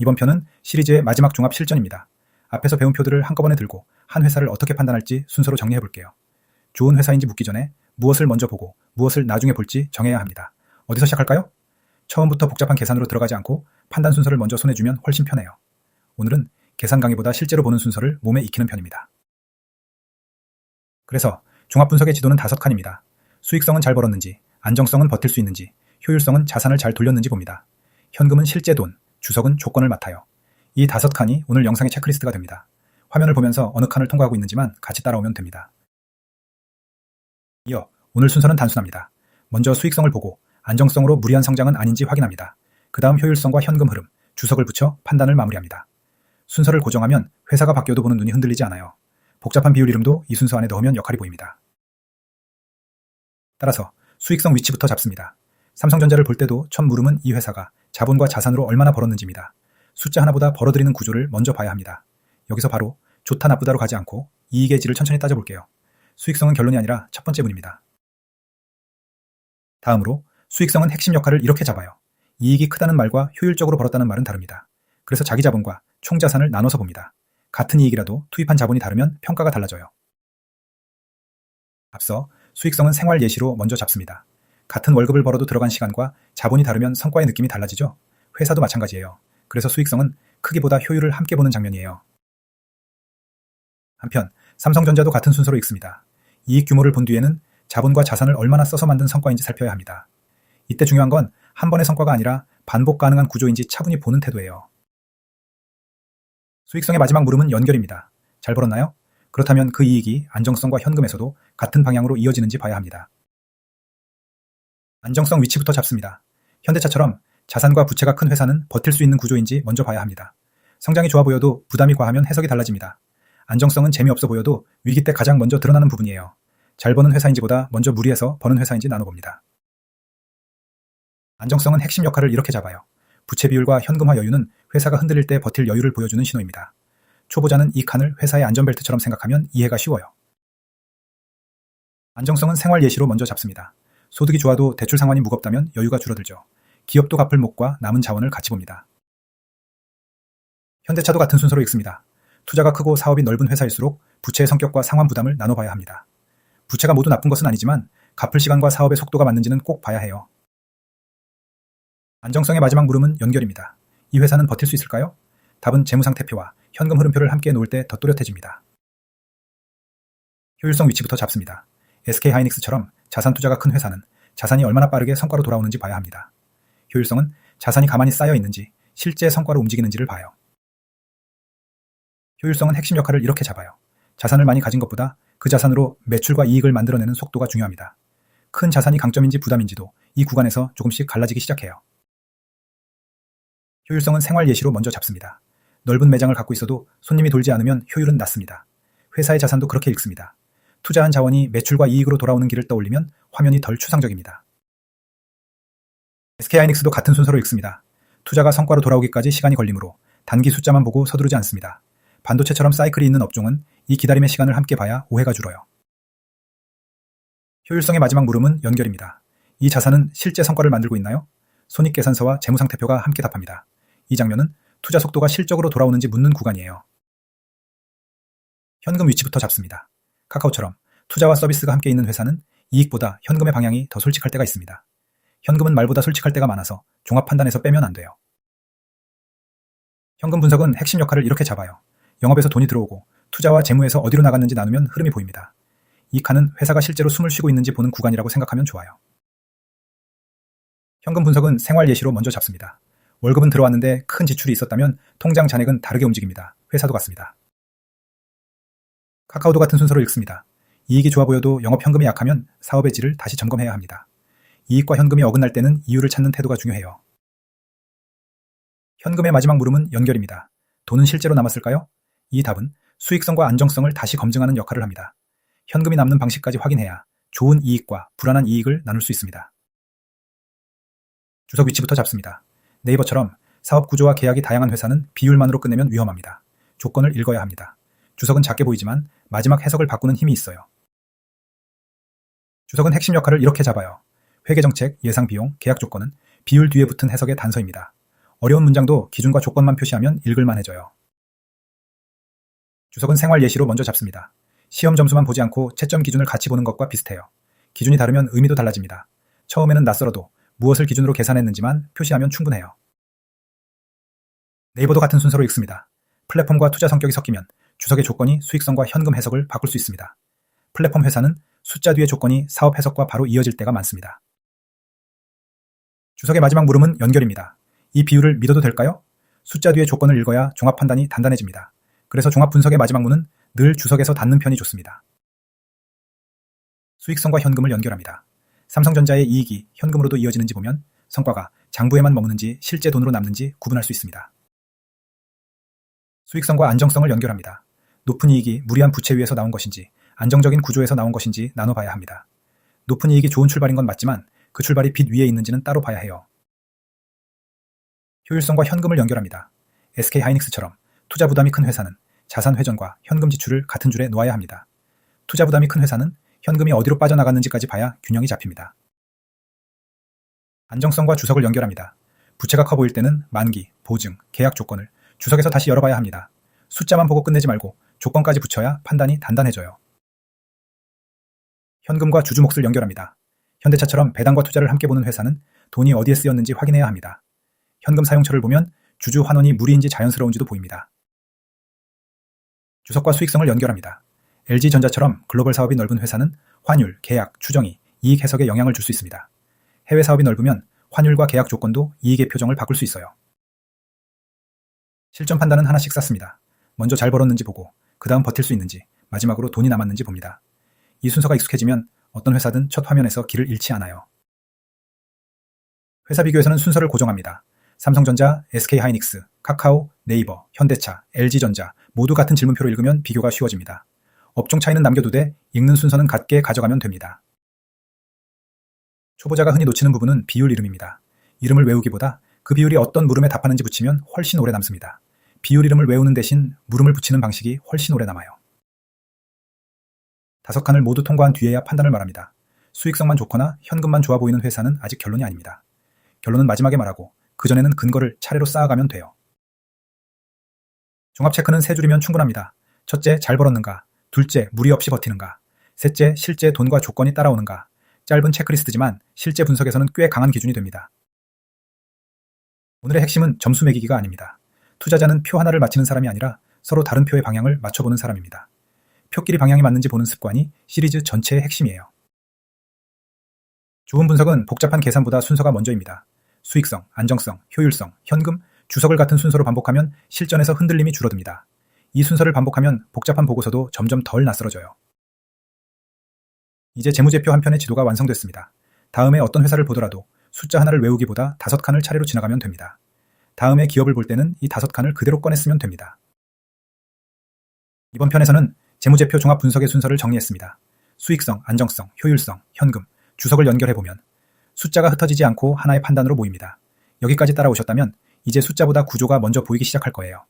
이번 편은 시리즈의 마지막 종합 실전입니다. 앞에서 배운 표들을 한꺼번에 들고 한 회사를 어떻게 판단할지 순서로 정리해 볼게요. 좋은 회사인지 묻기 전에 무엇을 먼저 보고 무엇을 나중에 볼지 정해야 합니다. 어디서 시작할까요? 처음부터 복잡한 계산으로 들어가지 않고 판단 순서를 먼저 손에 쥐면 훨씬 편해요. 오늘은 계산 강의보다 실제로 보는 순서를 몸에 익히는 편입니다. 그래서 종합분석의 지도는 5칸입니다. 수익성은 잘 벌었는지, 안정성은 버틸 수 있는지, 효율성은 자산을 잘 돌렸는지 봅니다. 현금은 실제 돈, 주석은 조건을 맡아요. 이 5칸이 오늘 영상의 체크리스트가 됩니다. 화면을 보면서 어느 칸을 통과하고 있는지만 같이 따라오면 됩니다. 이어 오늘 순서는 단순합니다. 먼저 수익성을 보고 안정성으로 무리한 성장은 아닌지 확인합니다. 그 다음 효율성과 현금 흐름, 주석을 붙여 판단을 마무리합니다. 순서를 고정하면 회사가 바뀌어도 보는 눈이 흔들리지 않아요. 복잡한 비율 이름도 이 순서 안에 넣으면 역할이 보입니다. 따라서 수익성 위치부터 잡습니다. 삼성전자를 볼 때도 첫 물음은 이 회사가 자본과 자산으로 얼마나 벌었는지입니다. 숫자 하나보다 벌어들이는 구조를 먼저 봐야 합니다. 여기서 바로 좋다 나쁘다로 가지 않고 이익의 질을 천천히 따져볼게요. 수익성은 결론이 아니라 첫 번째 문입니다. 다음으로 수익성은 핵심 역할을 이렇게 잡아요. 이익이 크다는 말과 효율적으로 벌었다는 말은 다릅니다. 그래서 자기 자본과 총 자산을 나눠서 봅니다. 같은 이익이라도 투입한 자본이 다르면 평가가 달라져요. 앞서 수익성은 생활 예시로 먼저 잡습니다. 같은 월급을 벌어도 들어간 시간과 자본이 다르면 성과의 느낌이 달라지죠? 회사도 마찬가지예요. 그래서 수익성은 크기보다 효율을 함께 보는 장면이에요. 한편 삼성전자도 같은 순서로 읽습니다. 이익 규모를 본 뒤에는 자본과 자산을 얼마나 써서 만든 성과인지 살펴야 합니다. 이때 중요한 건 한 번의 성과가 아니라 반복 가능한 구조인지 차분히 보는 태도예요. 수익성의 마지막 물음은 연결입니다. 잘 벌었나요? 그렇다면 그 이익이 안정성과 현금에서도 같은 방향으로 이어지는지 봐야 합니다. 안정성 위치부터 잡습니다. 현대차처럼 자산과 부채가 큰 회사는 버틸 수 있는 구조인지 먼저 봐야 합니다. 성장이 좋아 보여도 부담이 과하면 해석이 달라집니다. 안정성은 재미없어 보여도 위기 때 가장 먼저 드러나는 부분이에요. 잘 버는 회사인지보다 먼저 무리해서 버는 회사인지 나눠봅니다. 안정성은 핵심 역할을 이렇게 잡아요. 부채 비율과 현금화 여유는 회사가 흔들릴 때 버틸 여유를 보여주는 신호입니다. 초보자는 이 칸을 회사의 안전벨트처럼 생각하면 이해가 쉬워요. 안정성은 생활 예시로 먼저 잡습니다. 소득이 좋아도 대출 상환이 무겁다면 여유가 줄어들죠. 기업도 갚을 몫과 남은 자원을 같이 봅니다. 현대차도 같은 순서로 읽습니다. 투자가 크고 사업이 넓은 회사일수록 부채의 성격과 상환 부담을 나눠봐야 합니다. 부채가 모두 나쁜 것은 아니지만 갚을 시간과 사업의 속도가 맞는지는 꼭 봐야 해요. 안정성의 마지막 물음은 연결입니다. 이 회사는 버틸 수 있을까요? 답은 재무상태표와 현금 흐름표를 함께 놓을 때 더 또렷해집니다. 효율성 위치부터 잡습니다. SK하이닉스처럼 자산 투자가 큰 회사는 자산이 얼마나 빠르게 성과로 돌아오는지 봐야 합니다. 효율성은 자산이 가만히 쌓여 있는지 실제 성과로 움직이는지를 봐요. 효율성은 핵심 역할을 이렇게 잡아요. 자산을 많이 가진 것보다 그 자산으로 매출과 이익을 만들어내는 속도가 중요합니다. 큰 자산이 강점인지 부담인지도 이 구간에서 조금씩 갈라지기 시작해요. 효율성은 생활 예시로 먼저 잡습니다. 넓은 매장을 갖고 있어도 손님이 돌지 않으면 효율은 낮습니다. 회사의 자산도 그렇게 읽습니다. 투자한 자원이 매출과 이익으로 돌아오는 길을 떠올리면 화면이 덜 추상적입니다. SK하이닉스도 같은 순서로 읽습니다. 투자가 성과로 돌아오기까지 시간이 걸리므로 단기 숫자만 보고 서두르지 않습니다. 반도체처럼 사이클이 있는 업종은 이 기다림의 시간을 함께 봐야 오해가 줄어요. 효율성의 마지막 물음은 연결입니다. 이 자산은 실제 성과를 만들고 있나요? 손익계산서와 재무상태표가 함께 답합니다. 이 장면은 투자 속도가 실적으로 돌아오는지 묻는 구간이에요. 현금 위치부터 잡습니다. 카카오처럼 투자와 서비스가 함께 있는 회사는 이익보다 현금의 방향이 더 솔직할 때가 있습니다. 현금은 말보다 솔직할 때가 많아서 종합 판단에서 빼면 안 돼요. 현금 분석은 핵심 역할을 이렇게 잡아요. 영업에서 돈이 들어오고 투자와 재무에서 어디로 나갔는지 나누면 흐름이 보입니다. 이 칸은 회사가 실제로 숨을 쉬고 있는지 보는 구간이라고 생각하면 좋아요. 현금 분석은 생활 예시로 먼저 잡습니다. 월급은 들어왔는데 큰 지출이 있었다면 통장 잔액은 다르게 움직입니다. 회사도 같습니다. 카카오도 같은 순서로 읽습니다. 이익이 좋아 보여도 영업 현금이 약하면 사업의 질을 다시 점검해야 합니다. 이익과 현금이 어긋날 때는 이유를 찾는 태도가 중요해요. 현금의 마지막 물음은 연결입니다. 돈은 실제로 남았을까요? 이 답은 수익성과 안정성을 다시 검증하는 역할을 합니다. 현금이 남는 방식까지 확인해야 좋은 이익과 불안한 이익을 나눌 수 있습니다. 주석 위치부터 잡습니다. 네이버처럼 사업 구조와 계약이 다양한 회사는 비율만으로 끝내면 위험합니다. 조건을 읽어야 합니다. 주석은 작게 보이지만 마지막 해석을 바꾸는 힘이 있어요. 주석은 핵심 역할을 이렇게 잡아요. 회계정책, 예상비용, 계약 조건은 비율 뒤에 붙은 해석의 단서입니다. 어려운 문장도 기준과 조건만 표시하면 읽을만해져요. 주석은 생활 예시로 먼저 잡습니다. 시험 점수만 보지 않고 채점 기준을 같이 보는 것과 비슷해요. 기준이 다르면 의미도 달라집니다. 처음에는 낯설어도 무엇을 기준으로 계산했는지만 표시하면 충분해요. 네이버도 같은 순서로 읽습니다. 플랫폼과 투자 성격이 섞이면 주석의 조건이 수익성과 현금 해석을 바꿀 수 있습니다. 플랫폼 회사는 숫자 뒤의 조건이 사업 해석과 바로 이어질 때가 많습니다. 주석의 마지막 물음은 연결입니다. 이 비율을 믿어도 될까요? 숫자 뒤의 조건을 읽어야 종합 판단이 단단해집니다. 그래서 종합 분석의 마지막 문은 늘 주석에서 닫는 편이 좋습니다. 수익성과 현금을 연결합니다. 삼성전자의 이익이 현금으로도 이어지는지 보면 성과가 장부에만 머무는지 실제 돈으로 남는지 구분할 수 있습니다. 수익성과 안정성을 연결합니다. 높은 이익이 무리한 부채 위에서 나온 것인지 안정적인 구조에서 나온 것인지 나눠봐야 합니다. 높은 이익이 좋은 출발인 건 맞지만 그 출발이 빚 위에 있는지는 따로 봐야 해요. 효율성과 현금을 연결합니다. SK하이닉스처럼 투자 부담이 큰 회사는 자산 회전과 현금 지출을 같은 줄에 놓아야 합니다. 투자 부담이 큰 회사는 현금이 어디로 빠져나갔는지까지 봐야 균형이 잡힙니다. 안정성과 주석을 연결합니다. 부채가 커 보일 때는 만기, 보증, 계약 조건을 주석에서 다시 열어봐야 합니다. 숫자만 보고 끝내지 말고 조건까지 붙여야 판단이 단단해져요. 현금과 주주 몫을 연결합니다. 현대차처럼 배당과 투자를 함께 보는 회사는 돈이 어디에 쓰였는지 확인해야 합니다. 현금 사용처를 보면 주주 환원이 무리인지 자연스러운지도 보입니다. 주석과 수익성을 연결합니다. LG전자처럼 글로벌 사업이 넓은 회사는 환율, 계약, 추정이 이익 해석에 영향을 줄 수 있습니다. 해외 사업이 넓으면 환율과 계약 조건도 이익의 표정을 바꿀 수 있어요. 실전 판단은 하나씩 쌓습니다. 먼저 잘 벌었는지 보고 그 다음 버틸 수 있는지 마지막으로 돈이 남았는지 봅니다. 이 순서가 익숙해지면 어떤 회사든 첫 화면에서 길을 잃지 않아요. 회사 비교에서는 순서를 고정합니다. 삼성전자, SK하이닉스, 카카오, 네이버, 현대차, LG전자 모두 같은 질문표로 읽으면 비교가 쉬워집니다. 업종 차이는 남겨두되 읽는 순서는 같게 가져가면 됩니다. 초보자가 흔히 놓치는 부분은 비율 이름입니다. 이름을 외우기보다 그 비율이 어떤 물음에 답하는지 붙이면 훨씬 오래 남습니다. 비율 이름을 외우는 대신 물음을 붙이는 방식이 훨씬 오래 남아요. 5칸을 모두 통과한 뒤에야 판단을 말합니다. 수익성만 좋거나 현금만 좋아 보이는 회사는 아직 결론이 아닙니다. 결론은 마지막에 말하고 그전에는 근거를 차례로 쌓아가면 돼요. 종합 체크는 3줄이면 충분합니다. 첫째, 잘 벌었는가? 둘째, 무리 없이 버티는가? 셋째, 실제 돈과 조건이 따라오는가? 짧은 체크리스트지만 실제 분석에서는 꽤 강한 기준이 됩니다. 오늘의 핵심은 점수 매기기가 아닙니다. 투자자는 표 하나를 맞히는 사람이 아니라 서로 다른 표의 방향을 맞춰보는 사람입니다. 표끼리 방향이 맞는지 보는 습관이 시리즈 전체의 핵심이에요. 좋은 분석은 복잡한 계산보다 순서가 먼저입니다. 수익성, 안정성, 효율성, 현금, 주석을 같은 순서로 반복하면 실전에서 흔들림이 줄어듭니다. 이 순서를 반복하면 복잡한 보고서도 점점 덜 낯설어져요. 이제 재무제표 한 편의 지도가 완성됐습니다. 다음에 어떤 회사를 보더라도 숫자 하나를 외우기보다 5칸을 차례로 지나가면 됩니다. 다음에 기업을 볼 때는 이 5칸을 그대로 꺼냈으면 됩니다. 이번 편에서는 재무제표 종합 분석의 순서를 정리했습니다. 수익성, 안정성, 효율성, 현금, 주석을 연결해보면 숫자가 흩어지지 않고 하나의 판단으로 모입니다. 여기까지 따라오셨다면 이제 숫자보다 구조가 먼저 보이기 시작할 거예요.